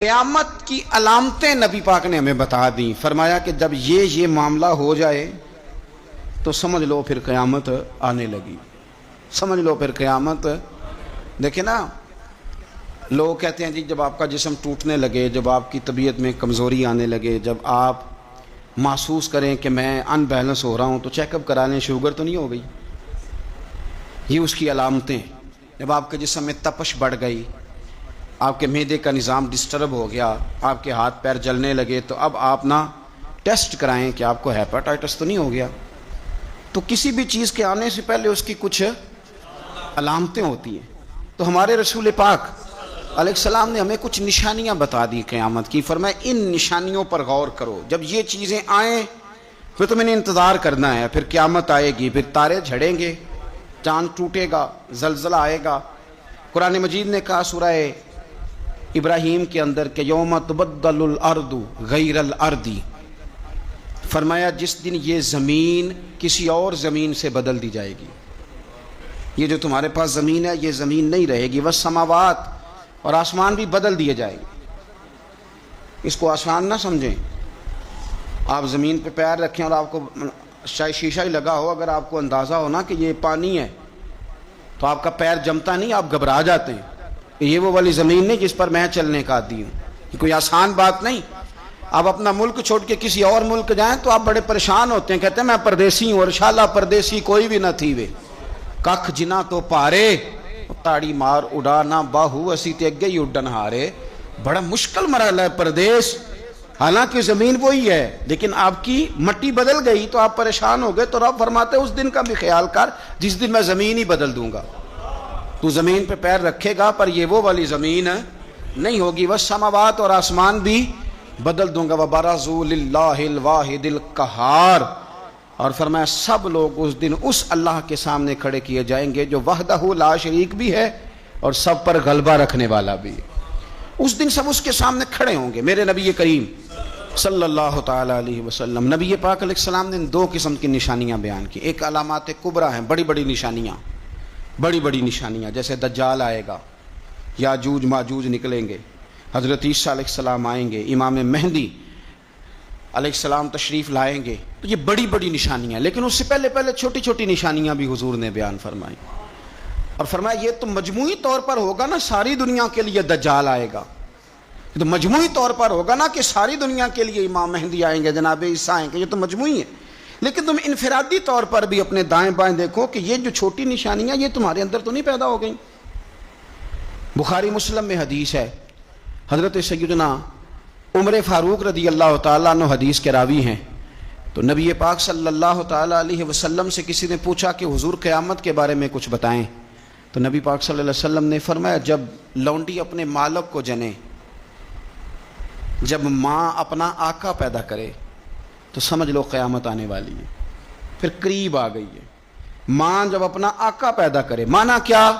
قیامت کی علامتیں نبی پاک نے ہمیں بتا دیں. فرمایا کہ جب یہ معاملہ ہو جائے تو سمجھ لو پھر قیامت آنے لگی. سمجھ لو پھر قیامت. دیکھیں نا، لوگ کہتے ہیں جی جب آپ کا جسم ٹوٹنے لگے، جب آپ کی طبیعت میں کمزوری آنے لگے، جب آپ محسوس کریں کہ میں ان بیلنس ہو رہا ہوں تو چیک اپ کرا لیں، شوگر تو نہیں ہو گئی. یہ اس کی علامتیں. جب آپ کے جسم میں تپش بڑھ گئی، آپ کے معدے کا نظام ڈسٹرب ہو گیا، آپ کے ہاتھ پیر جلنے لگے، تو اب آپ نا ٹیسٹ کرائیں کہ آپ کو ہیپاٹائٹس تو نہیں ہو گیا. تو کسی بھی چیز کے آنے سے پہلے اس کی کچھ علامتیں ہوتی ہیں. تو ہمارے رسول پاک علیہ السلام نے ہمیں کچھ نشانیاں بتا دی قیامت کی. فرمایا ان نشانیوں پر غور کرو، جب یہ چیزیں آئیں پھر تمہیں نے انتظار کرنا ہے. پھر قیامت آئے گی، پھر تارے جھڑیں گے، چاند ٹوٹے گا، زلزلہ آئے گا. قرآن مجید نے کہا سورہ ابراہیم کے اندر کہ یوم تبدل الارض غیر الارض، فرمایا جس دن یہ زمین کسی اور زمین سے بدل دی جائے گی. یہ جو تمہارے پاس زمین ہے یہ زمین نہیں رہے گی. والسماوات، اور آسمان بھی بدل دیے جائیں گے. اس کو آسان نہ سمجھیں. آپ زمین پہ پیر رکھیں اور آپ کو شاید شیشہ ہی لگا ہو، اگر آپ کو اندازہ ہو نا کہ یہ پانی ہے تو آپ کا پیر جمتا نہیں، آپ گھبرا جاتے ہیں. یہ وہ والی زمین نہیں جس پر میں چلنے کا عادی ہوں. یہ کوئی آسان بات نہیں. آپ اپنا ملک چھوڑ کے کسی اور ملک جائیں تو آپ بڑے پریشان ہوتے ہیں، کہتے ہیں میں پردیسی ہوں، اور شالا پردیسی کوئی بھی نہ تھی وے ککھ جنا تو پارے تاڑی مار اڑانا باہو اسی تے اگے ہی اڈن ہارے. بڑا مشکل مرحلہ ہے پردیس. حالانکہ زمین وہی ہے لیکن آپ کی مٹی بدل گئی تو آپ پریشان ہو گئے. تو رب فرماتے اس دن کا بھی خیال کر جس دن میں زمین ہی بدل دوں گا. تو زمین پہ پیر رکھے گا پر یہ وہ والی زمین نہیں ہوگی. والسماوات، اور آسمان بھی بدل دوں گا. وبرزوا للہ الواحد القہار، اور فرمایا سب لوگ اس دن اس اللہ کے سامنے کھڑے کیے جائیں گے جو وحدہ لا شریک بھی ہے اور سب پر غلبہ رکھنے والا بھی. اس دن سب اس کے سامنے کھڑے ہوں گے. میرے نبی کریم صلی اللہ تعالی علیہ وسلم، نبی پاک علیہ السلام نے دو قسم کی نشانیاں بیان کی. ایک علامات کبریٰ ہیں، بڑی بڑی نشانیاں، بڑی بڑی نشانیاں، جیسے دجال آئے گا، یاجوج ماجوج نکلیں گے، حضرت عیسیٰ علیہ السلام آئیں گے، امام مہدی علیہ السلام تشریف لائیں گے. تو یہ بڑی بڑی نشانیاں. لیکن اس سے پہلے چھوٹی چھوٹی نشانیاں بھی حضور نے بیان فرمائی. اور فرمایا یہ تو مجموعی طور پر ہوگا نا، ساری دنیا کے لیے دجال آئے گا. یہ تو مجموعی طور پر ہوگا نا کہ ساری دنیا کے لیے امام مہدی آئیں گے، جناب عیسیٰ آئیں گے. یہ تو مجموعی ہے. لیکن تم انفرادی طور پر بھی اپنے دائیں بائیں دیکھو کہ یہ جو چھوٹی نشانیاں یہ تمہارے اندر تو نہیں پیدا ہو گئیں. بخاری مسلم میں حدیث ہے، حضرت سیدنا عمر فاروق رضی اللہ تعالیٰ عنہ حدیث کے راوی ہیں. تو نبی پاک صلی اللہ تعالیٰ علیہ وسلم سے کسی نے پوچھا کہ حضور قیامت کے بارے میں کچھ بتائیں. تو نبی پاک صلی اللہ علیہ وسلم نے فرمایا جب لونڈی اپنے مالک کو جنے، جب ماں اپنا آقا پیدا کرے تو سمجھ لو قیامت آنے والی ہے. پھر قریب آ گئی ہے. ماں جب اپنا آقا پیدا کرے، مانا کیا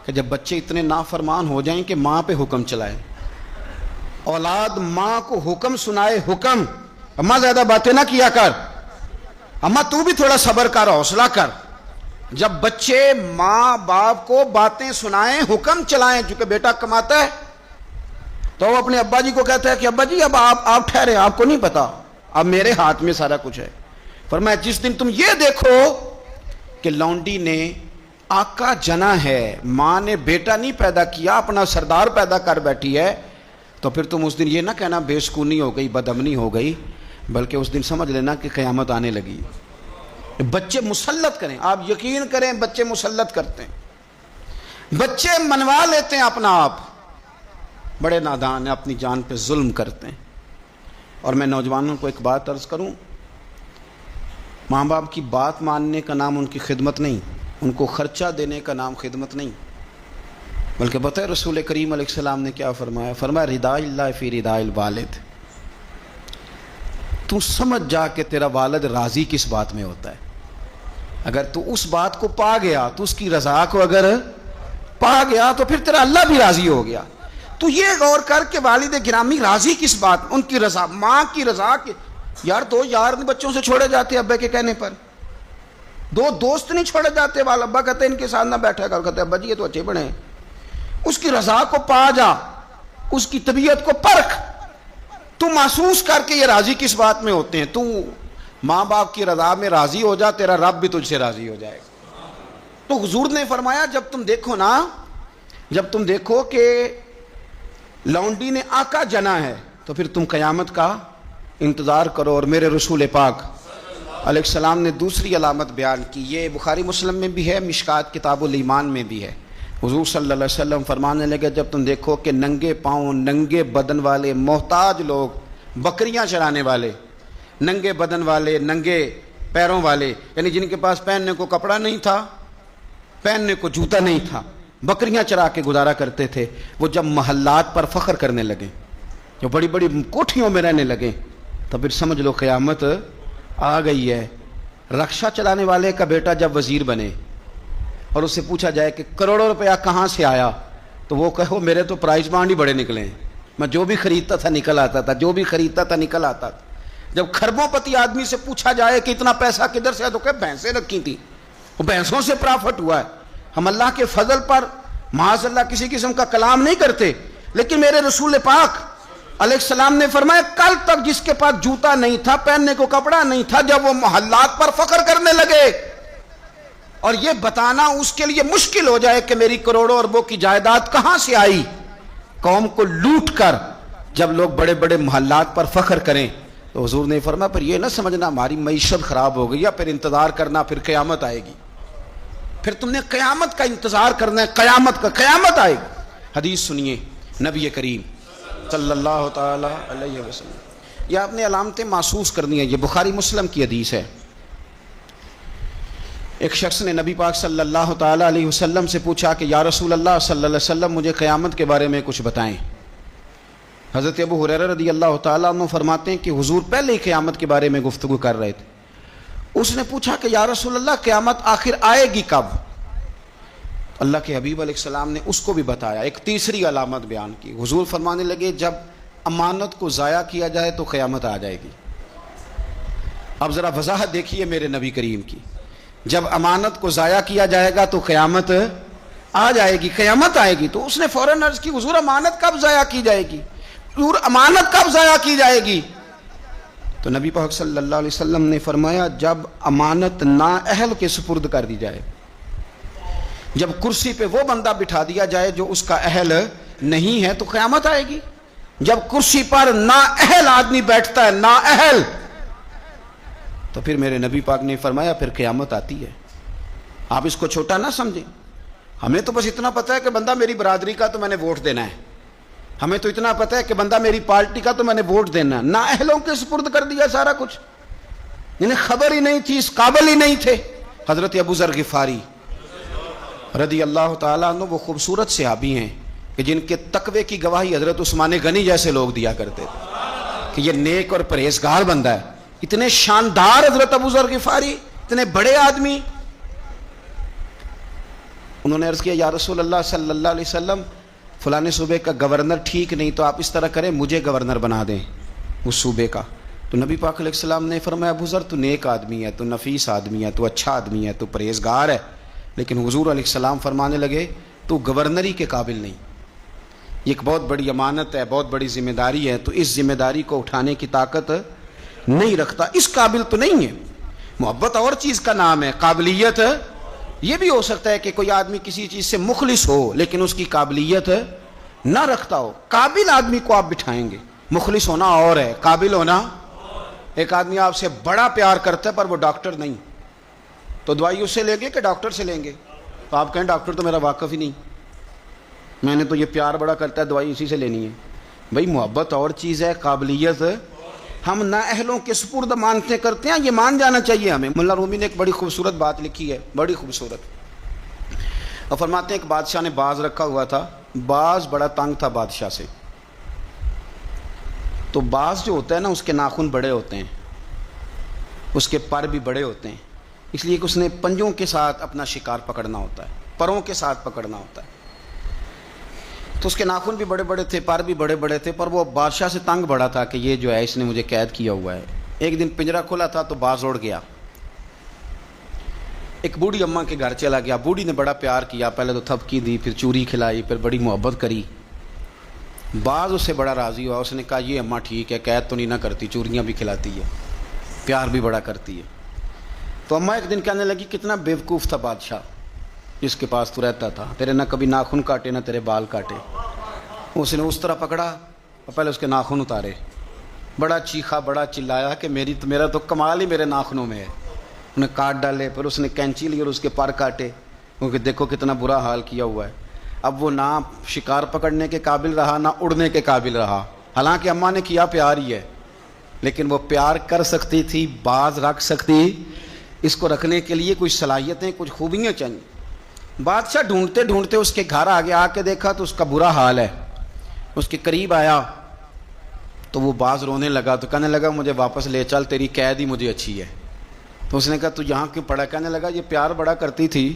کہ جب بچے اتنے نافرمان ہو جائیں کہ ماں پہ حکم چلائے. اولاد ماں کو حکم سنائے، حکم اماں زیادہ باتیں نہ کیا کر، اماں تو بھی تھوڑا صبر کر، حوصلہ کر. جب بچے ماں باپ کو باتیں سنائیں، حکم چلائیں، چونکہ بیٹا کماتا ہے تو وہ اپنے ابا جی کو کہتا ہے کہ ابا جی اب آپ ٹھہرے، آپ کو نہیں پتا، اب میرے ہاتھ میں سارا کچھ ہے. فرمایا جس دن تم یہ دیکھو کہ لونڈی نے آقا جنا ہے، ماں نے بیٹا نہیں پیدا کیا، اپنا سردار پیدا کر بیٹھی ہے، تو پھر تم اس دن یہ نہ کہنا بے سکونی ہو گئی، بدامنی ہو گئی، بلکہ اس دن سمجھ لینا کہ قیامت آنے لگی. بچے مسلط کریں، آپ یقین کریں بچے مسلط کرتے ہیں، بچے منوا لیتے ہیں اپنا آپ. بڑے نادان ہیں، اپنی جان پہ ظلم کرتے ہیں. اور میں نوجوانوں کو ایک بات عرض کروں، ماں باپ کی بات ماننے کا نام ان کی خدمت نہیں، ان کو خرچہ دینے کا نام خدمت نہیں، بلکہ بتائے رسول کریم علیہ السلام نے کیا فرمایا. فرمایا رضا اللہ فی رضا الوالد. تو سمجھ جا کہ تیرا والد راضی کس بات میں ہوتا ہے. اگر تو اس بات کو پا گیا، تو اس کی رضا کو اگر پا گیا تو پھر تیرا اللہ بھی راضی ہو گیا. تو یہ غور کر کہ والد گرامی راضی کس بات، ان کی رضا، ماں کی رضا. کے یار دو یار بچوں سے چھوڑے جاتے ابے کے کہنے پر، دو دوست نہیں چھوڑے جاتے، والا ابا کہتے ہیں ان کے ساتھ نہ بیٹھا کر، کہتے ابا جی یہ تو اچھے بڑے ہیں. اس کی رضا کو پا جا. اس کی طبیعت کو پرکھ، تو محسوس کر کے یہ راضی کس بات میں ہوتے ہیں. تو ماں باپ کی رضا میں راضی ہو جا، تیرا رب بھی تجھ سے راضی ہو جائے گا. تو حضور نے فرمایا جب تم دیکھو نا، جب تم دیکھو کہ لونڈی نے آقا جنا ہے تو پھر تم قیامت کا انتظار کرو. اور میرے رسول پاک علیہ السلام نے دوسری علامت بیان کی، یہ بخاری مسلم میں بھی ہے، مشکات کتاب الایمان میں بھی ہے. حضور صلی اللہ علیہ وسلم فرمانے لگے جب تم دیکھو کہ ننگے پاؤں، ننگے بدن والے محتاج لوگ، بکریاں چرانے والے، ننگے بدن والے، ننگے پیروں والے، یعنی جن کے پاس پہننے کو کپڑا نہیں تھا، پہننے کو جوتا نہیں تھا، بکریاں چرا کے گزارا کرتے تھے، وہ جب محلات پر فخر کرنے لگے، جو بڑی بڑی کوٹھیوں میں رہنے لگے، تو پھر سمجھ لو قیامت آ گئی ہے. رکشہ چلانے والے کا بیٹا جب وزیر بنے اور اس سے پوچھا جائے کہ کروڑوں روپیہ کہاں سے آیا، تو وہ کہو میرے تو پرائز بانڈ ہی بڑے نکلے ہیں، میں جو بھی خریدتا تھا نکل آتا تھا، جو بھی خریدتا تھا نکل آتا تھا. جب خربوں پتی آدمی سے پوچھا جائے کہ اتنا پیسہ کدھر سے ہے، تو کہ بھینسیں رکھی تھی، وہ بھینسوں سے پرافٹ ہوا ہے. ہم اللہ کے فضل پر معاذ اللہ کسی قسم کا کلام نہیں کرتے، لیکن میرے رسول پاک علیہ السلام نے فرمایا کل تک جس کے پاس جوتا نہیں تھا، پہننے کو کپڑا نہیں تھا، جب وہ محلات پر فخر کرنے لگے اور یہ بتانا اس کے لیے مشکل ہو جائے کہ میری کروڑوں اربوں کی جائیداد کہاں سے آئی، قوم کو لوٹ کر جب لوگ بڑے بڑے محلات پر فخر کریں، تو حضور نے فرمایا پھر یہ نہ سمجھنا ہماری معیشت خراب ہو گئی، یا پھر انتظار کرنا پھر قیامت آئے گی. پھر تم نے قیامت کا انتظار کرنا ہے، قیامت آئے گی. حدیث سنیے نبی کریم صلی اللہ تعالی علیہ وسلم. یہ آپ نے علامتیں محسوس کرنی ہے. یہ بخاری مسلم کی حدیث ہے. ایک شخص نے نبی پاک صلی اللہ تعالی علیہ وسلم سے پوچھا کہ یا رسول اللہ صلی اللہ علیہ وسلم مجھے قیامت کے بارے میں کچھ بتائیں. حضرت ابو ہریرہ رضی اللہ تعالیٰ عنہ فرماتے ہیں کہ حضور پہلے ہی قیامت کے بارے میں گفتگو کر رہے تھے. اس نے پوچھا کہ یا رسول اللہ قیامت آخر آئے گی کب؟ اللہ کے حبیب علیہ السلام نے اس کو بھی بتایا، ایک تیسری علامت بیان کی. حضور فرمانے لگے جب امانت کو ضائع کیا جائے تو قیامت آ جائے گی. اب ذرا وضاحت دیکھیے میرے نبی کریم کی. جب امانت کو ضائع کیا جائے گا تو قیامت آ جائے گی، قیامت آئے گی. تو اس نے فوراً عرض کی حضور امانت کب ضائع کی جائے گی؟ حضور امانت کب ضائع کی جائے گی؟ تو نبی پاک صلی اللہ علیہ وسلم نے فرمایا جب امانت نااہل کے سپرد کر دی جائے، جب کرسی پہ وہ بندہ بٹھا دیا جائے جو اس کا اہل نہیں ہے تو قیامت آئے گی. جب کرسی پر نااہل آدمی بیٹھتا ہے، نااہل، تو پھر میرے نبی پاک نے فرمایا پھر قیامت آتی ہے. آپ اس کو چھوٹا نہ سمجھیں. ہمیں تو بس اتنا پتہ ہے کہ بندہ میری برادری کا تو میں نے ووٹ دینا ہے، ہمیں تو اتنا پتہ ہے کہ بندہ میری پارٹی کا تو میں نے ووٹ دینا ہے. نااہلوں کے سپرد کر دیا سارا کچھ، انہیں خبر ہی نہیں تھی، اس قابل ہی نہیں تھے. حضرت ابو ذر غفاری رضی اللہ تعالیٰ عنہ وہ خوبصورت صحابی ہیں کہ جن کے تقوی کی گواہی حضرت عثمان غنی جیسے لوگ دیا کرتے تھے کہ یہ نیک اور پرہیزگار بندہ ہے. اتنے شاندار حضرت ابو ذر غفاری، اتنے بڑے آدمی. انہوں نے عرض کیا یا رسول اللہ صلی اللہ علیہ وسلم فلانے صوبے کا گورنر ٹھیک نہیں، تو آپ اس طرح کریں مجھے گورنر بنا دیں اس صوبے کا. تو نبی پاک علیہ السلام نے فرمایا ابو ذر تو نیک آدمی ہے، تو نفیس آدمی ہے، تو اچھا آدمی ہے، تو پرہیزگار ہے، لیکن حضور علیہ السلام فرمانے لگے تو گورنری کے قابل نہیں. یہ ایک بہت بڑی امانت ہے، بہت بڑی ذمہ داری ہے، تو اس ذمہ داری کو اٹھانے کی طاقت نہیں رکھتا، اس قابل تو نہیں ہے. محبت اور چیز کا نام ہے، قابلیت یہ بھی ہو سکتا ہے کہ کوئی آدمی کسی چیز سے مخلص ہو لیکن اس کی قابلیت نہ رکھتا ہو. قابل آدمی کو آپ بٹھائیں گے. مخلص ہونا اور ہے، قابل ہونا. ایک آدمی آپ سے بڑا پیار کرتا ہے پر وہ ڈاکٹر نہیں، تو دوائی اس سے لیں گے کہ ڈاکٹر سے لیں گے؟ تو آپ کہیں ڈاکٹر تو میرا واقف ہی نہیں، میں نے تو یہ پیار بڑا کرتا ہے دوائی اسی سے لینی ہے. بھائی محبت اور چیز ہے، قابلیت ہم نااہلوں کے سپرد مانتے کرتے ہیں، یہ مان جانا چاہیے ہمیں. ملا رومی نے ایک بڑی خوبصورت بات لکھی ہے، بڑی خوبصورت، اور فرماتے ہیں ایک بادشاہ نے باز رکھا ہوا تھا. باز بڑا تنگ تھا بادشاہ سے. تو باز جو ہوتا ہے نا اس کے ناخن بڑے ہوتے ہیں، اس کے پر بھی بڑے ہوتے ہیں، اس لیے کہ اس نے پنجوں کے ساتھ اپنا شکار پکڑنا ہوتا ہے، پروں کے ساتھ پکڑنا ہوتا ہے. تو اس کے ناخن بھی بڑے بڑے تھے، پر بھی بڑے بڑے تھے، پر وہ بادشاہ سے تنگ بڑا تھا کہ یہ جو ہے اس نے مجھے قید کیا ہوا ہے. ایک دن پنجرا کھولا تھا تو باز اڑ گیا، ایک بوڑھی اماں کے گھر چلا گیا. بوڑھی نے بڑا پیار کیا، پہلے تو تھپکی دی، پھر چوری کھلائی، پھر بڑی محبت کری. بعض اس سے بڑا راضی ہوا، اس نے کہا یہ اماں ٹھیک ہے، قید تو نہیں نہ کرتی، چوریاں بھی کھلاتی ہے، پیار بھی بڑا کرتی ہے۔ تو اماں ایک دن کہنے لگی کتنا بیوقوف تھا بادشاہ جس کے پاس تو رہتا تھا، تیرے نہ کبھی ناخن کاٹے نہ تیرے بال کاٹے۔ اس نے اس طرح پکڑا اور پہلے اس کے ناخن اتارے، بڑا چیخا، بڑا چلایا کہ میرا تو کمال ہی میرے ناخنوں میں ہے۔ انہیں کاٹ ڈالے، پھر اس نے کینچی لی اور اس کے پر کاٹے، کیونکہ دیکھو کتنا برا حال کیا ہوا ہے۔ اب وہ نہ شکار پکڑنے کے قابل رہا نہ اڑنے کے قابل رہا، حالانکہ اماں نے کیا پیار ہی ہے، لیکن وہ پیار کر سکتی تھی، باز رکھ سکتی، اس کو رکھنے کے لیے کچھ صلاحیتیں، کچھ خوبیاں چاہیے۔ بادشاہ ڈھونڈتے ڈھونڈتے اس کے گھر آگے آ کے دیکھا تو اس کا برا حال ہے، اس کے قریب آیا تو وہ باز رونے لگا، تو کہنے لگا مجھے واپس لے چل، تیری قید ہی مجھے اچھی ہے۔ تو اس نے کہا تو یہاں کیوں پڑا؟ کہنے لگا یہ پیار بڑا کرتی تھی،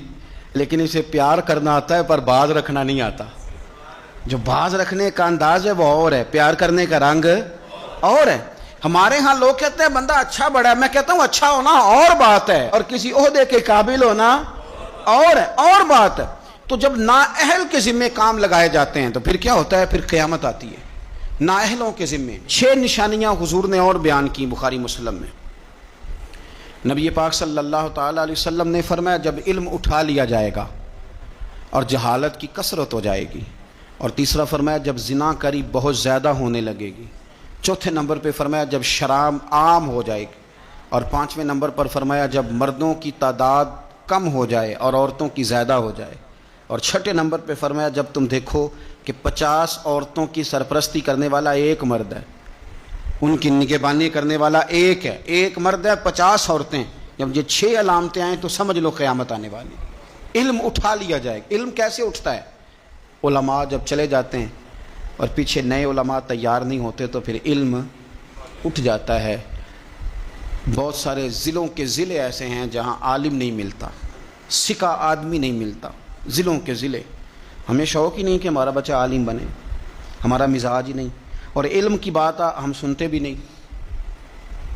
لیکن اسے پیار کرنا آتا ہے پر باز رکھنا نہیں آتا۔ جو باز رکھنے کا انداز ہے وہ اور ہے، پیار کرنے کا رنگ اور ہے۔ ہمارے ہاں لوگ کہتے ہیں بندہ اچھا بڑا ہے، میں کہتا ہوں اچھا ہونا اور بات ہے اور کسی عہدے کے قابل ہونا اور ہے، اور بات ہے۔ تو جب نااہل کے ذمے کام لگائے جاتے ہیں تو پھر کیا ہوتا ہے؟ پھر قیامت آتی ہے نااہلوں کے ذمے۔ 6 نشانیاں حضور نے اور بیان کی بخاری مسلم میں۔ نبی پاک صلی اللہ تعالی علیہ وسلم نے فرمایا جب علم اٹھا لیا جائے گا اور جہالت کی کثرت ہو جائے گی، اور تیسرا فرمایا جب زنا کاری بہت زیادہ ہونے لگے گی، چوتھے نمبر پہ فرمایا جب شراب عام ہو جائے گی، اور 5ویں نمبر پر فرمایا جب مردوں کی تعداد کم ہو جائے اور عورتوں کی زیادہ ہو جائے، اور 6 نمبر پہ فرمایا جب تم دیکھو کہ 50 عورتوں کی سرپرستی کرنے والا ایک مرد ہے، ان کی نگہبانی کرنے والا ایک ہے، ایک مرد ہے 50 عورتیں۔ جب یہ 6 علامتیں آئیں تو سمجھ لو قیامت آنے والی۔ علم اٹھا لیا جائے گا۔ علم کیسے اٹھتا ہے؟ علماء جب چلے جاتے ہیں اور پیچھے نئے علماء تیار نہیں ہوتے تو پھر علم اٹھ جاتا ہے۔ بہت سارے ضلعوں کے ضلع ایسے ہیں جہاں عالم نہیں ملتا، سکہ آدمی نہیں ملتا، ضلعوں کے ضلع۔ ہمیں شوق ہی نہیں کہ ہمارا بچہ عالم بنے، ہمارا مزاج ہی نہیں، اور علم کی بات ہم سنتے بھی نہیں،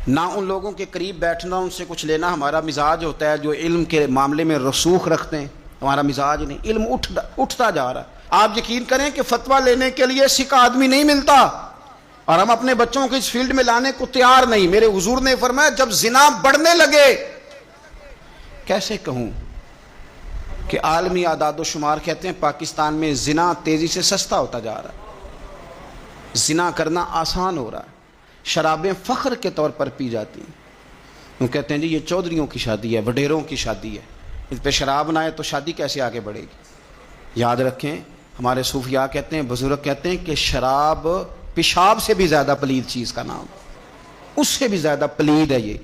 نہ ان لوگوں کے قریب بیٹھنا، ان سے کچھ لینا ہمارا مزاج ہوتا ہے جو علم کے معاملے میں رسوخ رکھتے ہیں، ہمارا مزاج نہیں۔ علم اٹھتا جا رہا ہے۔ آپ یقین کریں کہ فتویٰ لینے کے لیے سکہ آدمی نہیں ملتا، اور ہم اپنے بچوں کو اس فیلڈ میں لانے کو تیار نہیں۔ میرے حضور نے فرمایا جب زنا بڑھنے لگے، کیسے کہوں کہ عالمی اعداد و شمار کہتے ہیں پاکستان میں زنا تیزی سے سستا ہوتا جا رہا ہے، زنا کرنا آسان ہو رہا ہے، شرابیں فخر کے طور پر پی جاتی ہیں۔ وہ کہتے ہیں جی یہ چودھریوں کی شادی ہے، وڈیروں کی شادی ہے، اس پہ شراب نہ آئے تو شادی کیسے آگے بڑھے گی؟ یاد رکھیں ہمارے صوفیاء کہتے ہیں، بزرگ کہتے ہیں کہ شراب پیشاب سے بھی زیادہ پلید چیز کا نام، اس سے بھی زیادہ پلید ہے یہ۔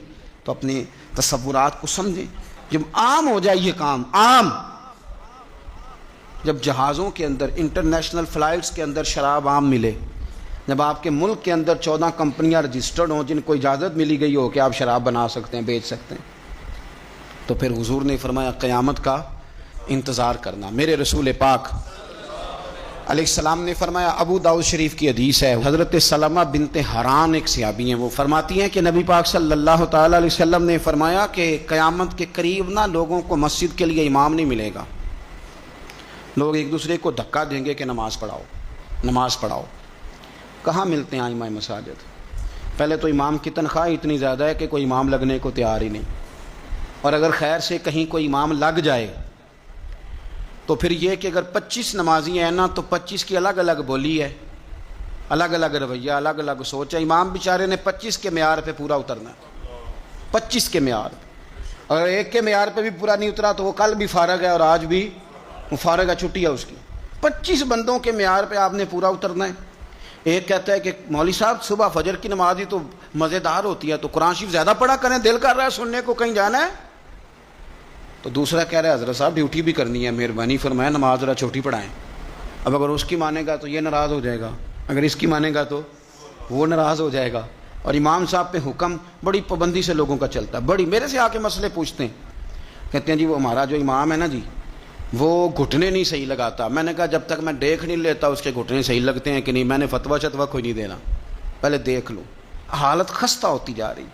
تو اپنے تصورات کو سمجھیں۔ جب عام ہو جائے یہ کام، عام، جب جہازوں کے اندر، انٹرنیشنل فلائٹس کے اندر شراب عام ملے، جب آپ کے ملک کے اندر 14 کمپنیاں رجسٹرڈ ہوں جن کو اجازت ملی گئی ہو کہ آپ شراب بنا سکتے ہیں، بیچ سکتے ہیں، تو پھر حضور نے فرمایا قیامت کا انتظار کرنا۔ میرے رسول پاک علیہ السلام نے فرمایا، ابو داؤد شریف کی حدیث ہے، حضرت سلمہ بنت حران ایک صحابی ہیں، وہ فرماتی ہیں کہ نبی پاک صلی اللہ تعالی علیہ وسلم نے فرمایا کہ قیامت کے قریب نہ لوگوں کو مسجد کے لیے امام نہیں ملے گا، لوگ ایک دوسرے کو دھکا دیں گے کہ نماز پڑھاؤ، نماز پڑھاؤ۔ کہاں ملتے ہیں ائمہ مساجد؟ پہلے تو امام کی تنخواہ اتنی زیادہ ہے کہ کوئی امام لگنے کو تیار ہی نہیں، اور اگر خیر سے کہیں کوئی امام لگ جائے تو پھر یہ کہ اگر 25 نمازی ہیں نا تو 25 کی الگ الگ بولی ہے، الگ الگ رویہ، الگ الگ سوچ ہے۔ امام بیچارے نے 25 کے معیار پہ پورا اترنا ہے، 25 کے معیار پہ۔ اگر ایک کے معیار پہ بھی پورا نہیں اترا تو وہ کل بھی فارغ ہے اور آج بھی وہ فارغ ہے، چھٹی ہے اس کی۔ 25 بندوں کے معیار پہ آپ نے پورا اترنا ہے۔ ایک کہتا ہے کہ مولوی صاحب صبح فجر کی نماز ہی تو مزیدار ہوتی ہے، تو قرآن شریف زیادہ پڑھا کریں، دل کر رہا ہے سننے کو، کہیں جانا ہے۔ تو دوسرا کہہ رہا ہے حضرت صاحب ڈیوٹی بھی کرنی ہے، مہربانی فرمائیں نماز ذرا چھوٹی پڑھائیں۔ اب اگر اس کی مانے گا تو یہ ناراض ہو جائے گا، اگر اس کی مانے گا تو وہ ناراض ہو جائے گا۔ اور امام صاحب پہ حکم بڑی پابندی سے لوگوں کا چلتا ہے، بڑی۔ میرے سے آ کے مسئلے پوچھتے ہیں، کہتے ہیں جی وہ ہمارا جو امام ہے نا جی وہ گھٹنے نہیں صحیح لگاتا۔ میں نے کہا جب تک میں دیکھ نہیں لیتا اس کے گھٹنے صحیح لگتے ہیں کہ نہیں، میں نے فتویٰ شتویٰ کوئی نہیں دینا، پہلے دیکھ لو۔ حالت خستہ ہوتی جا رہی،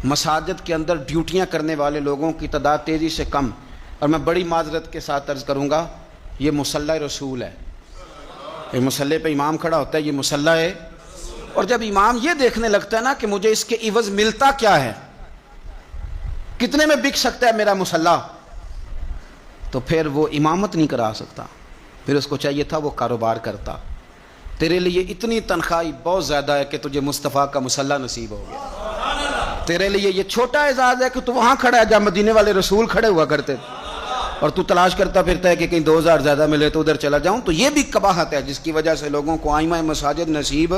مساجد کے اندر ڈیوٹیاں کرنے والے لوگوں کی تعداد تیزی سے کم۔ اور میں بڑی معذرت کے ساتھ عرض کروں گا، یہ مصلی رسول ہے، یہ مسلح پہ امام کھڑا ہوتا ہے، یہ مسلح ہے، اور جب امام یہ دیکھنے لگتا ہے نا کہ مجھے اس کے عوض ملتا کیا ہے، کتنے میں بک سکتا ہے میرا مسلح، تو پھر وہ امامت نہیں کرا سکتا، پھر اس کو چاہیے تھا وہ کاروبار کرتا. تیرے لیے اتنی تنخواہ بہت زیادہ ہے کہ تجھے مصطفیٰ کا مسلح نصیب ہو گیا. تیرے لیے یہ چھوٹا اعزاز ہے کہ تو وہاں کھڑا ہے جہاں مدینے والے رسول کھڑے ہوا کرتے تھے، اور تو تلاش کرتا پھرتا ہے کہ کہیں 2000 زیادہ ملے تو ادھر چلا جاؤں. تو یہ بھی قباحت ہے جس کی وجہ سے لوگوں کو آئمہ مساجد نصیب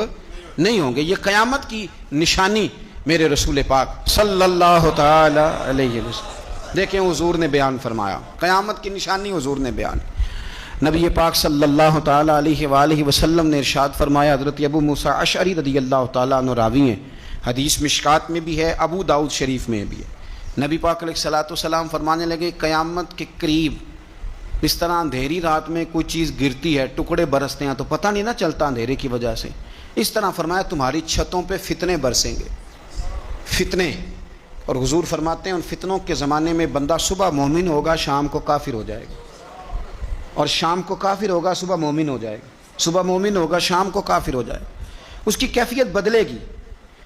نہیں ہوں گے. یہ قیامت کی نشانی میرے رسول پاک صلی اللہ تعالی علیہ وسلم، دیکھیں حضور نے بیان فرمایا، قیامت کی نشانی حضور نے بیان. نبی پاک صلی اللہ تعالی علیہ وآلہ وسلم نے ارشاد فرمایا، حضرت ابو موسیٰ اشعری رضی اللہ تعالیٰ عنہ راوی ہیں، حدیث مشکات میں بھی ہے، ابو داؤد شریف میں بھی ہے. نبی پاک علیہ السلام فرمانے لگے قیامت کے قریب اس طرح اندھیری رات میں کوئی چیز گرتی ہے، ٹکڑے برستے ہیں تو پتہ نہیں نہ چلتا اندھیرے کی وجہ سے، اس طرح فرمایا تمہاری چھتوں پہ فتنے برسیں گے، فتنے. اور حضور فرماتے ہیں ان فتنوں کے زمانے میں بندہ صبح مومن ہوگا شام کو کافر ہو جائے گا، اور شام کو کافر ہوگا صبح مومن ہو جائے گا، صبح مومن ہوگا شام کو کافر ہو جائے گا، اس کی کیفیت بدلے گی.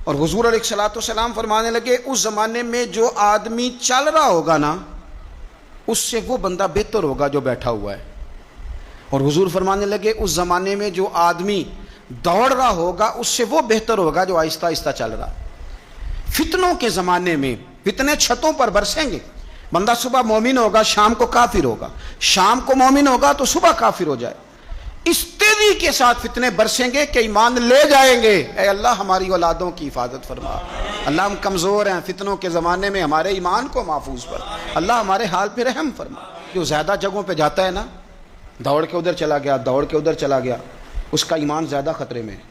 اور حضور علیہ السلام فرمانے لگے اس زمانے میں جو آدمی چل رہا ہوگا نا اس سے وہ بندہ بہتر ہوگا جو بیٹھا ہوا ہے. اور حضور فرمانے لگے اس زمانے میں جو آدمی دوڑ رہا ہوگا اس سے وہ بہتر ہوگا جو آہستہ آہستہ چل رہا. فتنوں کے زمانے میں فتنے چھتوں پر برسیں گے، بندہ صبح مومن ہوگا شام کو کافر ہوگا، شام کو مومن ہوگا تو صبح کافر ہو جائے. اس تیزی کے ساتھ فتنے برسیں گے کہ ایمان لے جائیں گے. اے اللہ ہماری اولادوں کی حفاظت فرما. اللہ ہم کمزور ہیں، فتنوں کے زمانے میں ہمارے ایمان کو محفوظ کر. اللہ ہمارے حال پہ رحم فرما. جو زیادہ جگہوں پہ جاتا ہے نا، دوڑ کے ادھر چلا گیا، دوڑ کے ادھر چلا گیا، اس کا ایمان زیادہ خطرے میں ہے.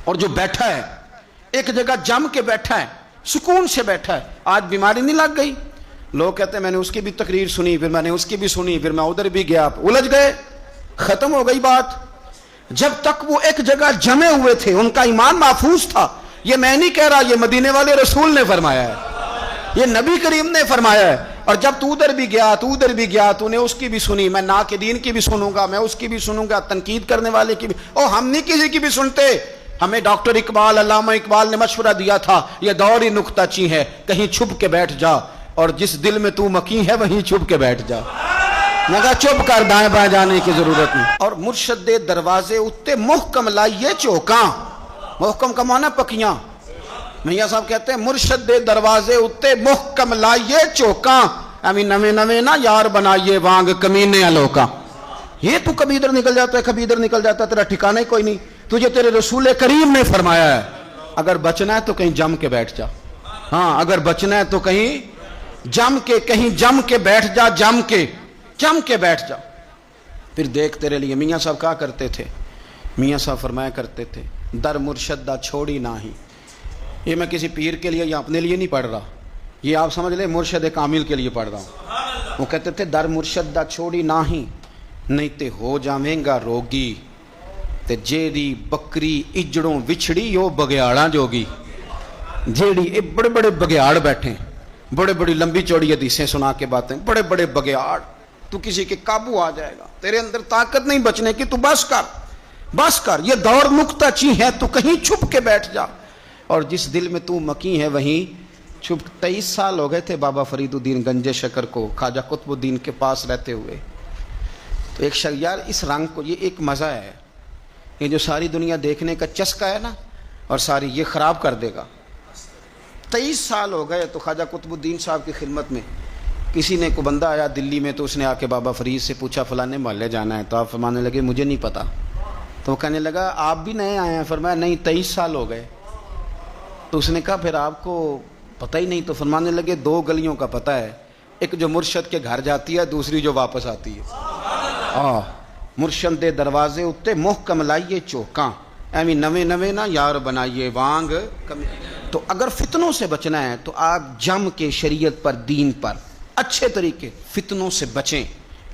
اور جو بیٹھا ہے ایک جگہ جم کے بیٹھا ہے، سکون سے بیٹھا ہے، آج بیماری نہیں لگ گئی، لوگ کہتے ہیں میں نے اس کی بھی تقریر سنی، پھر میں نے اس کی بھی سنی، پھر میں ادھر بھی گیا، الجھ گئے، ختم ہو گئی بات. جب تک وہ ایک جگہ جمے ہوئے تھے ان کا ایمان محفوظ تھا. یہ میں نہیں کہہ رہا، یہ مدینے والے رسول نے فرمایا ہے، یہ نبی کریم نے فرمایا ہے. اور جب تو ادھر بھی گیا، تو ادھر بھی گیا، تو نے اس کی بھی سنی، میں ناقدین کی بھی سنوں گا، میں اس کی بھی سنوں گا، تنقید کرنے والے کی بھی، اور ہم نہیں کسی کی بھی سنتے. ہمیں ڈاکٹر اقبال، علامہ اقبال نے مشورہ دیا تھا، یہ دور ہی نکتہ چی ہے، کہیں چھپ کے بیٹھ جا، اور جس دل میں تو مکی ہے وہیں چھپ کے بیٹھ جا. مگر چپ کر، دائیں بائیں جانے کی ضرورت نہیں. اور مرشد دے دروازے اتے محکم لائیے چوکاں، محکم کا معنی پکیاں. میاں صاحب کہتے ہیں مرشد دے دروازے اتے محکم لائیے چوکاں، امی نویں نویں نہ یار بنائیے وانگ کمینے لوکاں. یہ تو کبھی ادھر نکل جاتا ہے، کبھی ادھر نکل جاتا ہے، تیرا ٹھکانہ ہی کوئی نہیں. تجھے تیرے رسول کریم نے فرمایا ہے اگر بچنا ہے تو کہیں جم کے بیٹھ جا. ہاں اگر بچنا ہے تو کہیں جم کے بیٹھ جا، جم کے بیٹھ جا. پھر دیکھ تیرے لیے میاں صاحب کہا کرتے تھے، میاں صاحب فرمایا کرتے تھے در مرشد دا چھوڑی نہ ہی. یہ میں کسی پیر کے لیے یا اپنے لیے نہیں پڑھ رہا، یہ آپ سمجھ لیں مرشد کامل کے لیے پڑھ رہا ہوں. وہ کہتے تھے در مرشد دا چھوڑی نہ ہی، نہیں تے ہو جاویں گا روگی، تے جیڑی بکری اجڑوں وچھڑی یو بگیاڑاں جوگی. جیڑی بڑے بڑے بگیاڑ بیٹھے، بڑے بڑی لمبی چوڑی حدیثیں سنا کے باتیں، بڑے بڑے بگیاڑ، تو کسی کے قابو آ جائے گا، تیرے اندر طاقت نہیں بچنے کی، تو بس کر. یہ دور نکتہ چی ہے، تو کہیں چھپ کے بیٹھ جا، اور جس دل میں تو مکی ہے وہیں چھپ. 23 سال ہو گئے تھے بابا فرید الدین گنج شکر کو خواجہ قطب الدین کے پاس رہتے ہوئے. تو ایک یار اس رنگ کو، یہ ایک مزہ ہے، یہ جو ساری دنیا دیکھنے کا چسکا ہے نا، اور ساری یہ خراب کر دے گا. 23 سال ہو گئے. تو خواجہ قطب الدین صاحب کی خدمت میں کسی نے کو بندہ آیا دلی میں، تو اس نے آ کے بابا فرید سے پوچھا فلانے محلے جانا ہے. تو آپ فرمانے لگے مجھے نہیں پتا. تو وہ کہنے لگا آپ بھی نئے آئے ہیں؟ فرمایا نہیں 23 سال ہو گئے. تو اس نے کہا پھر آپ کو پتہ ہی نہیں؟ تو فرمانے لگے 2 گلیوں کا پتہ ہے، ایک جو مرشد کے گھر جاتی ہے، دوسری جو واپس آتی ہے. مرشد دے دروازے اتے محکم لائیے چوکاں، ایویں نویں نویں نہ یار بنائیے وانگ کمی. تو اگر فتنوں سے بچنا ہے تو آپ جم کے شریعت پر، دین پر اچھے طریقے، فتنوں سے بچیں،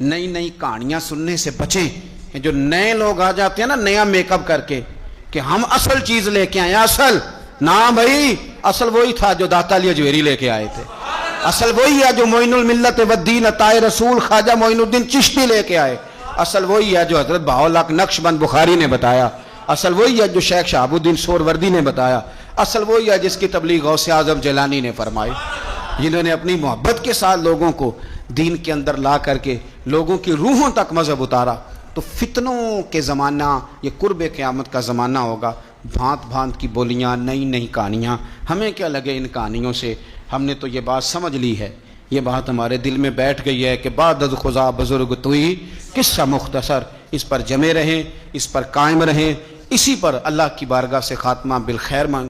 نئی نئی کہانیاں سننے سے بچیں. جو نئے لوگ آ جاتے ہیں نا نیا میک اپ کر کے کہ ہم اصل چیز لے کے آئے، اصل نہ بھائی، اصل وہی تھا جو داتا علی اجویری لے کے آئے تھے، اصل وہی ہے جو معین الملت والدین عطائے رسول خواجہ معین الدین چشتی لے کے آئے. اصل وہی ہے جو حضرت بہاؤالحق نقشبند بخاری نے بتایا، اصل وہی ہے جو شیخ شہاب الدین سہروردی نے بتایا، اصل وہی ہے جس کی تبلیغ غوث اعظم جیلانی نے فرمائی، جنہوں نے اپنی محبت کے ساتھ لوگوں کو دین کے اندر لا کر کے لوگوں کی روحوں تک مذہب اتارا۔ تو فتنوں کے زمانہ، یہ قرب قیامت کا زمانہ ہوگا، بھانت بھانت کی بولیاں، نئی نئی کہانیاں، ہمیں کیا لگے ان کہانیوں سے، ہم نے تو یہ بات سمجھ لی ہے، یہ بات ہمارے دل میں بیٹھ گئی ہے کہ بعد از خدا بزرگ توئی قصہ مختصر، اس پر جمے رہیں، اس پر قائم رہیں، اسی پر اللہ کی بارگاہ سے خاتمہ بالخیر مانگ